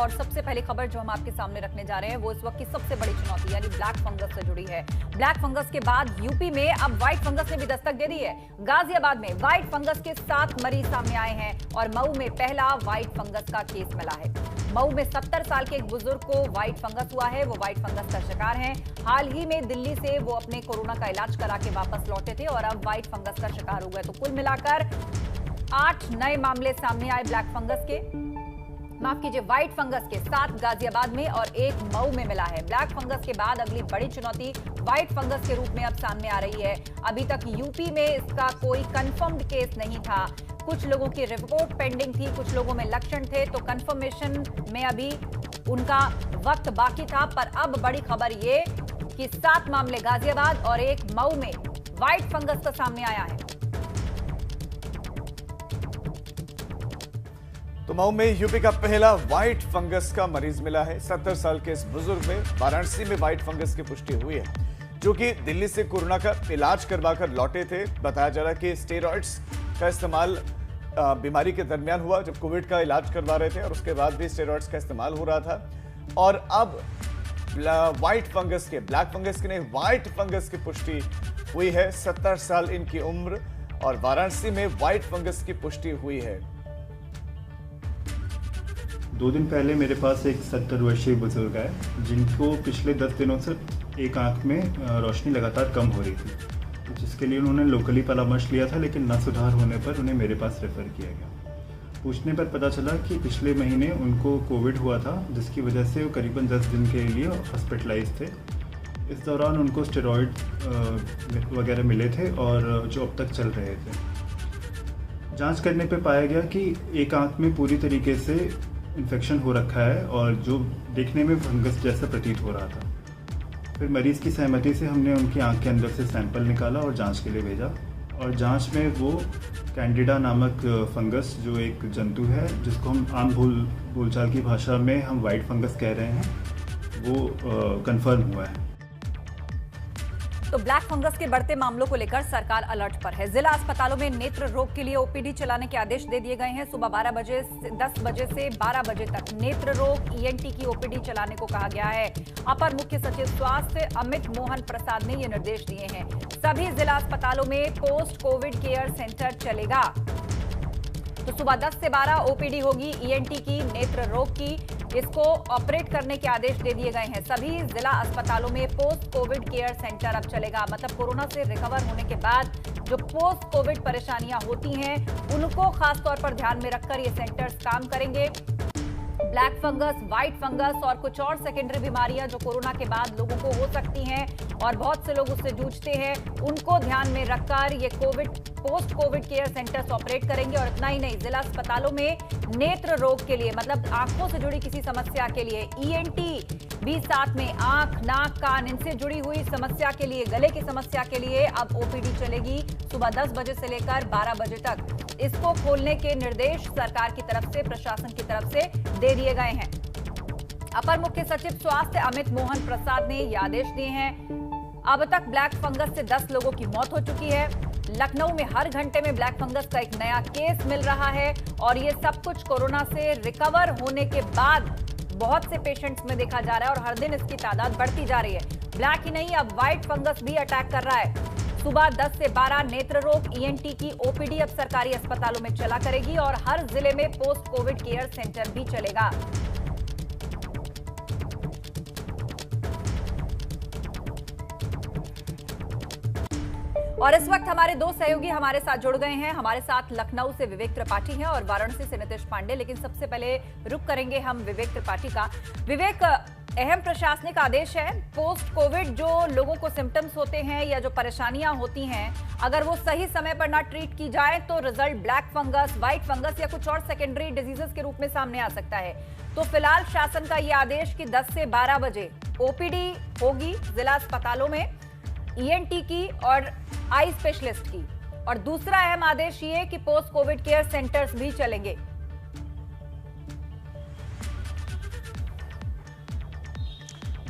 और सबसे पहली खबर जो हम आपके सामने रखने जा रहे हैं वो इस वक्त की सबसे बड़ी चुनौती यानी ब्लैक फंगस से जुड़ी है। ब्लैक फंगस के बाद यूपी में अब व्हाइट फंगस ने भी दस्तक दे दी है। गाजियाबाद में व्हाइट फंगस के 7 मरीज सामने आए हैं और मऊ में पहला व्हाइट फंगस का केस मिला है। मऊ में 70 साल के एक बुजुर्ग को व्हाइट फंगस हुआ है। वो व्हाइट फंगस का शिकार हैं। हाल ही में दिल्ली से वो अपने कोरोना का इलाज करा के वापस लौटे थे और अब व्हाइट फंगस का शिकार हो गए। तो कुल मिलाकर 8 नए मामले सामने आए ब्लैक फंगस के, माफ कीजिए व्हाइट फंगस के। 7 गाजियाबाद में और 1 मऊ में मिला है। ब्लैक फंगस के बाद अगली बड़ी चुनौती व्हाइट फंगस के रूप में अब सामने आ रही है। अभी तक यूपी में इसका कोई कंफर्म्ड केस नहीं था। कुछ लोगों की रिपोर्ट पेंडिंग थी, कुछ लोगों में लक्षण थे, तो कंफर्मेशन में अभी उनका वक्त बाकी था। पर अब बड़ी खबर ये कि 7 मामले गाजियाबाद और 1 मऊ में व्हाइट फंगस का सामने आया है। तो मऊ में यूपी का पहला व्हाइट फंगस का मरीज मिला है। 70 साल के इस बुजुर्ग में वाराणसी में व्हाइट फंगस की पुष्टि हुई है, जो कि दिल्ली से कोरोना का इलाज करवाकर लौटे थे। बताया जा रहा है कि स्टेरॉइड्स का इस्तेमाल बीमारी के दरमियान हुआ, जब कोविड का इलाज करवा रहे थे और उसके बाद भी स्टेरॉइड्स का इस्तेमाल हो रहा था। और अब व्हाइट फंगस के, ब्लैक फंगस के नहीं, व्हाइट फंगस की पुष्टि हुई है। 70 साल इनकी उम्र और वाराणसी में व्हाइट फंगस की पुष्टि हुई है। 2 दिन पहले मेरे पास एक 70 वर्षीय बुजुर्ग है, जिनको पिछले 10 दिनों से एक आंख में रोशनी लगातार कम हो रही थी, जिसके लिए उन्होंने लोकली परामर्श लिया था, लेकिन न सुधार होने पर उन्हें मेरे पास रेफर किया गया। पूछने पर पता चला कि पिछले महीने उनको कोविड हुआ था, जिसकी वजह से वो करीबन 10 दिन के लिए हॉस्पिटलाइज थे। इस दौरान उनको स्टेरॉइड वगैरह मिले थे और जो अब तक चल रहे थे। जांच करने पे पाया गया कि एक आंख में पूरी तरीके से इन्फेक्शन हो रखा है और जो देखने में फंगस जैसा प्रतीत हो रहा था। फिर मरीज़ की सहमति से हमने उनकी आंख के अंदर से सैंपल निकाला और जांच के लिए भेजा, और जांच में वो कैंडिडा नामक फंगस, जो एक जंतु है जिसको हम आम बोलचाल की भाषा में हम वाइट फंगस कह रहे हैं, वो कंफर्म हुआ है। तो ब्लैक फंगस के बढ़ते मामलों को लेकर सरकार अलर्ट पर है। जिला अस्पतालों में नेत्र रोग के लिए ओपीडी चलाने के आदेश दे दिए गए हैं। सुबह 10 बजे से 12 बजे तक नेत्र रोग ईएनटी की ओपीडी चलाने को कहा गया है। अपर मुख्य सचिव स्वास्थ्य अमित मोहन प्रसाद ने ये निर्देश दिए हैं। सभी जिला अस्पतालों में पोस्ट कोविड केयर सेंटर चलेगा। तो सुबह 10 से 12 ओपीडी होगी ईएनटी की, नेत्र रोग की। इसको ऑपरेट करने के आदेश दे दिए गए हैं। सभी जिला अस्पतालों में पोस्ट कोविड केयर सेंटर अब चलेगा। मतलब कोरोना से रिकवर होने के बाद जो पोस्ट कोविड परेशानियां होती हैं, उनको खासतौर पर ध्यान में रखकर ये सेंटर्स काम करेंगे। ब्लैक फंगस, व्हाइट फंगस और कुछ और सेकेंडरी बीमारियां जो कोरोना के बाद लोगों को हो सकती हैं और बहुत से लोग उससे जूझते हैं, उनको ध्यान में रखकर ये post Covid care centres operate करेंगे। और इतना ही नहीं, जिला अस्पतालों में नेत्र रोग के लिए, मतलब आंखों से जुड़ी किसी समस्या के लिए ईएनटी भी साथ में, आंख, नाक, कान, इनसे जुड़ी हुई समस्या के लिए, गले की समस्या के लिए अब ओपीडी चलेगी सुबह 10 बजे से लेकर 12 बजे तक। इसको खोलने के निर्देश सरकार की तरफ से, प्रशासन की तरफ से दे दिए गए हैं। अपर मुख्य सचिव स्वास्थ्य अमित मोहन प्रसाद ने ये आदेश दिए हैं। अब तक ब्लैक फंगस से 10 लोगों की मौत हो चुकी है। लखनऊ में हर घंटे में ब्लैक फंगस का एक नया केस मिल रहा है और ये सब कुछ कोरोना से रिकवर होने के बाद बहुत से पेशेंट्स में देखा जा रहा है और हर दिन इसकी तादाद बढ़ती जा रही है। ब्लैक ही नहीं, अब व्हाइट फंगस भी अटैक कर रहा है। सुबह 10 से 12 नेत्र रोग ईएनटी की ओपीडी अब सरकारी अस्पतालों में चला करेगी और हर जिले में पोस्ट कोविड केयर सेंटर भी चलेगा। और इस वक्त हमारे 2 सहयोगी हमारे साथ जुड़ गए हैं। हमारे साथ लखनऊ से विवेक त्रिपाठी हैं और वाराणसी से नितिश पांडे। लेकिन सबसे पहले रुक करेंगे हम विवेक त्रिपाठी का। विवेक, अहम प्रशासनिक आदेश है, पोस्ट कोविड जो लोगों को सिम्टम्स होते हैं या जो परेशानियां होती हैं, अगर वो सही समय पर ना ट्रीट की जाए तो result black fungus, white fungus या कुछ और सेकेंडरी डिजीजेस के रूप में सामने आ सकता है। तो फिलहाल शासन का ये आदेश कि 10 से 12 बजे ओपीडी होगी जिला अस्पतालों में ईएनटी की और आई स्पेशलिस्ट की, और दूसरा अहम आदेश ये कि पोस्ट कोविड केयर सेंटर्स भी चलेंगे।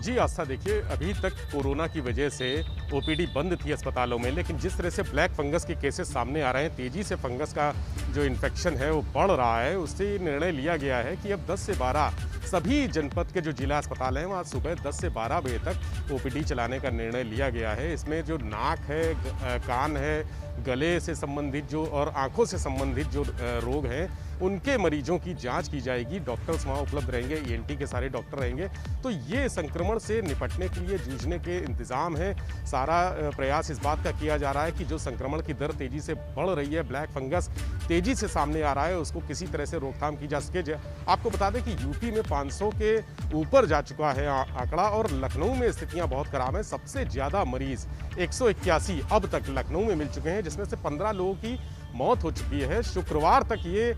जी आस्था, देखिए अभी तक कोरोना की वजह से ओपीडी बंद थी अस्पतालों में, लेकिन जिस तरह से ब्लैक फंगस के केसेस सामने आ रहे हैं, तेजी से फंगस का जो इन्फेक्शन है वो बढ़ रहा है, उससे निर्णय लिया गया है कि अब 10 से 12 सभी जनपद के जो जिला अस्पताल हैं वहाँ सुबह 10 से 12 बजे तक ओपीडी चलाने का निर्णय लिया गया है। इसमें जो नाक है, कान है, गले से संबंधित जो और आंखों से संबंधित जो रोग हैं उनके मरीजों की जांच की जाएगी। डॉक्टर्स वहाँ उपलब्ध रहेंगे, ईएनटी के सारे डॉक्टर रहेंगे। तो ये संक्रमण से निपटने के लिए जूझने के इंतज़ाम है। सारा प्रयास इस बात का किया जा रहा है कि जो संक्रमण की दर तेज़ी से बढ़ रही है, ब्लैक फंगस तेज़ी से सामने आ रहा है, उसको किसी तरह से रोकथाम की जा सके। आपको बता दें कि यूपी में 500 के ऊपर जा चुका है आंकड़ा, और लखनऊ में स्थितियाँ बहुत खराब हैं। सबसे ज़्यादा मरीज़ 181 अब तक लखनऊ में मिल चुके हैं, जिसमें से 15 लोगों की मौत हो चुकी है। शुक्रवार तक ये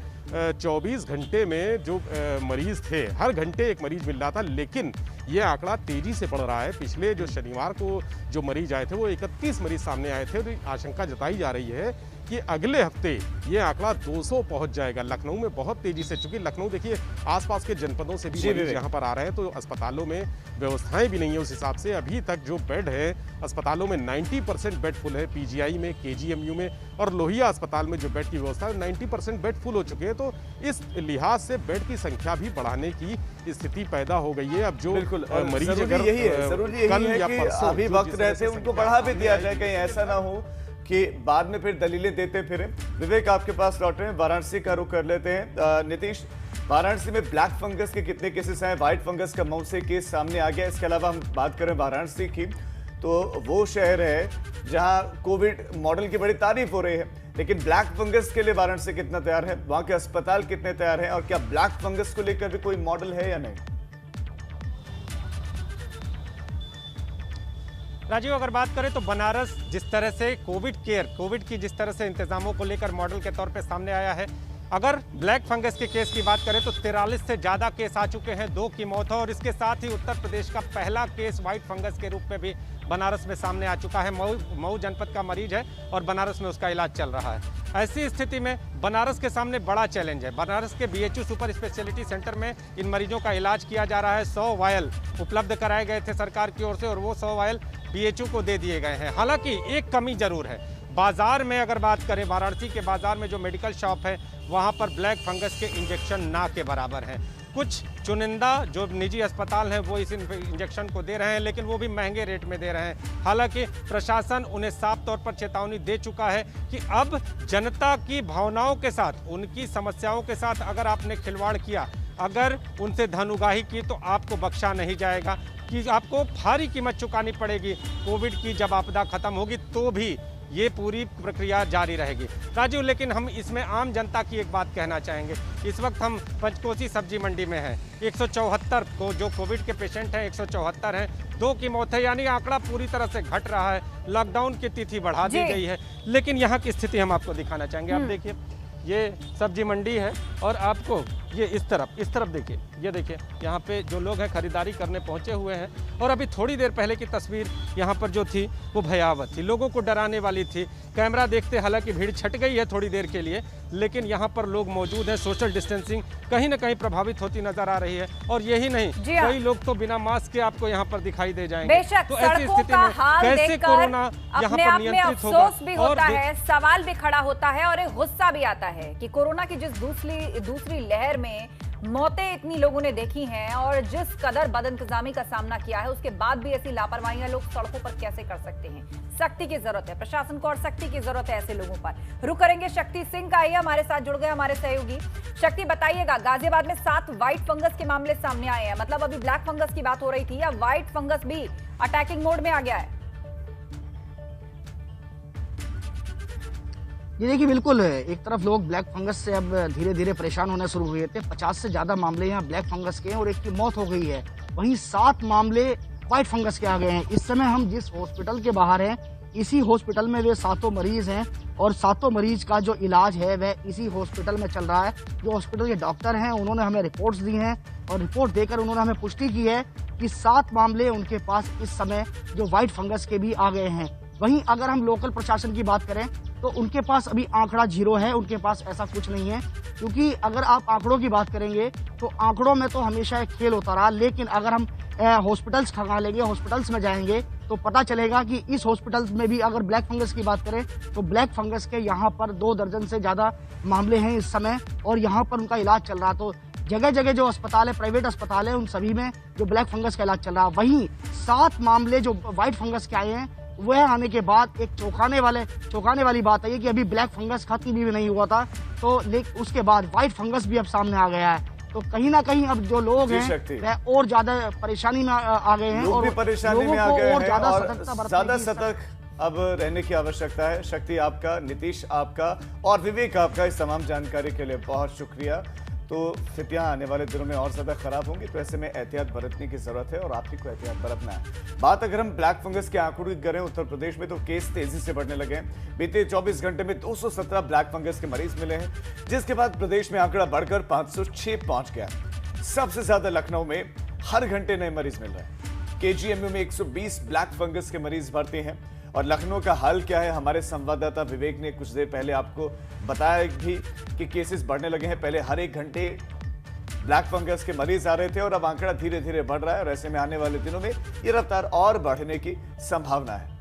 24 घंटे में जो मरीज थे, हर घंटे एक मरीज मिल रहा था, लेकिन ये आंकड़ा तेजी से बढ़ रहा है। पिछले जो शनिवार को जो मरीज आए थे वो 31 मरीज सामने आए थे। तो आशंका जताई जा रही है कि अगले हफ्ते ये आंकड़ा 200 पहुंच जाएगा। लखनऊ में बहुत तेजी से, चूंकि लखनऊ देखिए आसपास के जनपदों से भी मरीज यहाँ पर आ रहे हैं, तो अस्पतालों में व्यवस्थाएं भी नहीं है उस हिसाब से। अभी तक जो बेड है अस्पतालों में 90% बेड फुल है, पीजीआई में, केजीएमयू में और लोहिया अस्पताल में जो बेड की व्यवस्था है 90% बेड फुल हो चुके हैं। तो इस लिहाज से बेड की संख्या भी बढ़ाने की स्थिति पैदा हो गई है। अब जो मरीज अगर यही है, जरूरी यही है कि अभी वक्त रहते उनको बढ़ा भी दिया जाए, कहीं ऐसा ना हो कि बाद में फिर दलीलें देते फिरें। विवेक, आपके पास लौट रहे हैं, वाराणसी का रुख कर लेते हैं। नीतीश, वाराणसी में ब्लैक फंगस के कितने केसेस हैं? व्हाइट फंगस का मऊ से केस सामने आ गया। इसके अलावा हम बात करें वाराणसी की, तो वो शहर है जहां कोविड मॉडल की बड़ी तारीफ हो रही है, लेकिन ब्लैक फंगस के लिए वाराणसी कितना तैयार है, वहां के अस्पताल कितने तैयार हैं, और क्या ब्लैक फंगस को लेकर भी कोई मॉडल है या नहीं? राजीव, अगर बात करें तो बनारस जिस तरह से कोविड की जिस तरह से इंतजामों को लेकर मॉडल के तौर पे सामने आया है, अगर ब्लैक फंगस के केस की बात करें तो 43 से ज़्यादा केस आ चुके हैं, 2 की मौत है, और इसके साथ ही उत्तर प्रदेश का पहला केस व्हाइट फंगस के रूप में भी बनारस में सामने आ चुका है। मऊ जनपद का मरीज है और बनारस में उसका इलाज चल रहा है। ऐसी स्थिति में बनारस के सामने बड़ा चैलेंज है। बनारस के बीएचयू सुपर स्पेशलिटी सेंटर में इन मरीजों का इलाज किया जा रहा है। 100 वायल उपलब्ध कराए गए थे सरकार की ओर से, और वो 100 वायल बीएचयू को दे दिए गए हैं। हालांकि एक कमी जरूर है, बाजार में अगर बात करें, वाराणसी के बाजार में जो मेडिकल शॉप है वहाँ पर ब्लैक फंगस के इंजेक्शन ना के बराबर हैं। कुछ चुनिंदा जो निजी अस्पताल हैं वो इस इंजेक्शन को दे रहे हैं, लेकिन वो भी महंगे रेट में दे रहे हैं। हालांकि प्रशासन उन्हें साफ तौर पर चेतावनी दे चुका है कि अब जनता की भावनाओं के साथ, उनकी समस्याओं के साथ अगर आपने खिलवाड़ किया, अगर उनसे धन उगाही की, तो आपको बख्शा नहीं जाएगा, कि आपको भारी कीमत चुकानी पड़ेगी। कोविड की जब आपदा खत्म होगी तो भी ये पूरी प्रक्रिया जारी रहेगी। राजीव, लेकिन हम इसमें आम जनता की एक बात कहना चाहेंगे। इस वक्त हम पंचकोसी सब्जी मंडी में हैं। 174 को जो कोविड के पेशेंट हैं 174 हैं, 2 की मौत है, यानी आंकड़ा पूरी तरह से घट रहा है। लॉकडाउन की तिथि बढ़ा दी गई है, लेकिन यहाँ की स्थिति हम आपको दिखाना चाहेंगे। आप देखिए, ये सब्जी मंडी है और आपको ये इस तरफ देखिए, ये देखिए यहाँ पे जो लोग हैं खरीदारी करने पहुँचे हुए हैं। और अभी थोड़ी देर पहले की तस्वीर यहाँ पर जो थी वो भयावह थी, लोगों को डराने वाली थी। कैमरा देखते हालांकि भीड़ छट गई है थोड़ी देर के लिए, लेकिन यहाँ पर लोग मौजूद हैं। सोशल डिस्टेंसिंग कहीं ना कहीं प्रभावित होती नजर आ रही है। और यही नहीं, कई लोग तो बिना मास्क के आपको यहाँ पर दिखाई दे जाएंगे। बेशक, तो ऐसी स्थिति में कैसे कोरोना यहाँ पर नियंत्रित होगा? अफसोस भी होता है, सवाल भी खड़ा होता है और एक गुस्सा भी आता है कि कोरोना की जिस दूसरी लहर में मौतें इतनी लोगों ने देखी हैं और जिस कदर बदइंतजामी का सामना किया है, उसके बाद भी ऐसी लापरवाहियां लोग सड़कों पर कैसे कर सकते हैं? सख्ती की जरूरत है, प्रशासन को और सख्ती की जरूरत है ऐसे लोगों पर। रुक करेंगे शक्ति सिंह का, आइए हमारे साथ जुड़ गए हमारे सहयोगी। शक्ति, बताइएगा, गाजियाबाद में 7 व्हाइट फंगस के मामले सामने आए हैं। मतलब अभी ब्लैक फंगस की बात हो रही थी, या व्हाइट फंगस भी अटैकिंग मोड में आ गया है? ये देखिए, बिल्कुल एक तरफ लोग ब्लैक फंगस से अब धीरे धीरे परेशान होना शुरू हुए थे। 50 से ज्यादा मामले यहाँ ब्लैक फंगस के हैं और 1 की मौत हो गई है। वहीं 7 मामले व्हाइट फंगस के आ गए हैं। इस समय हम जिस हॉस्पिटल के बाहर हैं, इसी हॉस्पिटल में वे 7 मरीज हैं और 7 मरीज का जो इलाज है वह इसी हॉस्पिटल में चल रहा है। जो हॉस्पिटल के डॉक्टर हैं उन्होंने हमें रिपोर्ट्स दी हैं और रिपोर्ट देकर उन्होंने हमें पुष्टि की है कि 7 मामले उनके पास इस समय जो व्हाइट फंगस के भी आ गए हैं। वहीं अगर हम लोकल प्रशासन की बात करें तो उनके पास अभी आंकड़ा 0 है, उनके पास ऐसा कुछ नहीं है। क्योंकि अगर आप आंकड़ों की बात करेंगे तो आंकड़ों में तो हमेशा एक खेल होता रहा, लेकिन अगर हम हॉस्पिटल्स खंगा लेंगे, हॉस्पिटल्स में जाएंगे तो पता चलेगा कि इस हॉस्पिटल्स में भी अगर ब्लैक फंगस की बात करें तो ब्लैक फंगस के यहाँ पर 2 दर्जन से ज़्यादा मामले हैं इस समय, और यहाँ पर उनका इलाज चल रहा। तो जगह जगह जो अस्पताल है, प्राइवेट अस्पताल है, उन सभी में जो ब्लैक फंगस का इलाज चल रहा। वहीं 7 मामले जो व्हाइट फंगस के आए हैं, वह आने के बाद एक चौंकाने वाली बात है कि अभी ब्लैक फंगस खत्म भी नहीं हुआ था, तो लेकिन उसके बाद व्हाइट फंगस भी अब सामने आ गया है। तो कहीं ना कहीं अब जो लोग हैं वह और ज्यादा परेशानी में आ गए हैं, लोग भी परेशानी में आ गए हैं और ज्यादा सतर्कता सतर्क अब रहने की आवश्यकता है। शक्ति आपका, नीतीश आपका और विवेक आपका इस तमाम जानकारी के लिए बहुत शुक्रिया। तो स्थितियां आने वाले दिनों में और ज्यादा खराब होंगी, तो ऐसे में एहतियात बरतने की जरूरत है और आपकी को एहतियात बरतना है। बात अगर हम ब्लैक फंगस के आंकड़ों की करें, उत्तर प्रदेश में तो केस तेजी से बढ़ने लगे हैं। बीते 24 घंटे में 217 ब्लैक फंगस के मरीज मिले हैं, जिसके बाद प्रदेश में आंकड़ा बढ़कर 506 पहुंच गया। सबसे ज्यादा लखनऊ में हर घंटे नए मरीज मिल रहे हैं। केजीएमयू में 120 ब्लैक फंगस के मरीज भर्ती हैं। और लखनऊ का हाल क्या है, हमारे संवाददाता विवेक ने कुछ देर पहले आपको बताया भी कि केसेस बढ़ने लगे हैं। पहले हर 1 घंटे ब्लैक फंगस के मरीज आ रहे थे और अब आंकड़ा धीरे धीरे बढ़ रहा है और ऐसे में आने वाले दिनों में ये रफ्तार और बढ़ने की संभावना है।